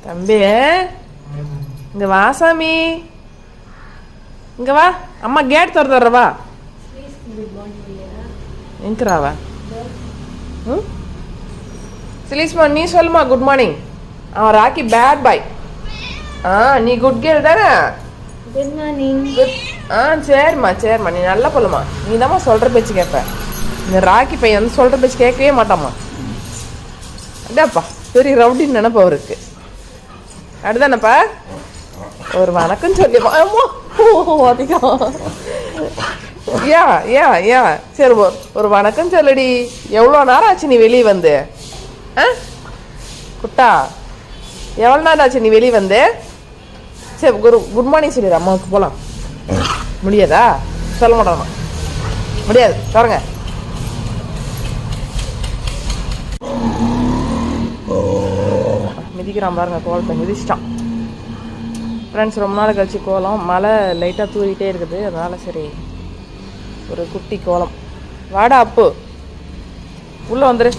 தம்பி இங்க வா சாமி, இங்க வா. அம்மா கேட் திறந்துடுறவா. எங்கராவா? சிலிஸ்மா நீ சொல்லுமா குட் மார்னிங். அவன் ராக்கி பேட் பாய். நீ குட் கேர்ள் தானே? Good morning. சரிம்மா சரிம்மா, நீ நல்லா போலுமா. நீ தாம்மா சொல்கிற பேச்சு கேட்ப. இந்த ராக்கி பையன் சொல்கிற பேச்சு கேட்கவே மாட்டாம்மா. அடாப்பா பெரிய ரவுடின்னு நினைப்ப அவருக்கு. அடுதானப்பா ஒரு வணக்கம் சொல்லிப்பா. அதிகம் சரி ஒரு வணக்கம் சொல்லுடி. எவ்வளோ நேரம் ஆச்சு நீ வெளியே வந்து? குட்டா எவ்வளோ நேரம் ஆச்சு நீ வெளியே வந்து? சரி குட் மார்னிங் சொல்லிடு அம்மாவுக்கு. போகலாம் முடியாதா? சொல்ல மாட்டாமா, முடியாது. பாருங்க மிதிக்கிறான் பாருங்க, கோலத்தை மிதிச்சிட்டான். ஃப்ரெண்ட்ஸ் ரொம்ப நாள் கழிச்சு கோலம். மழை லைட்டாக தூரிகிட்டே இருக்குது, அதனால் சரி ஒரு குட்டி கோலம். வாடா அப்பு உள்ளே வந்துரு.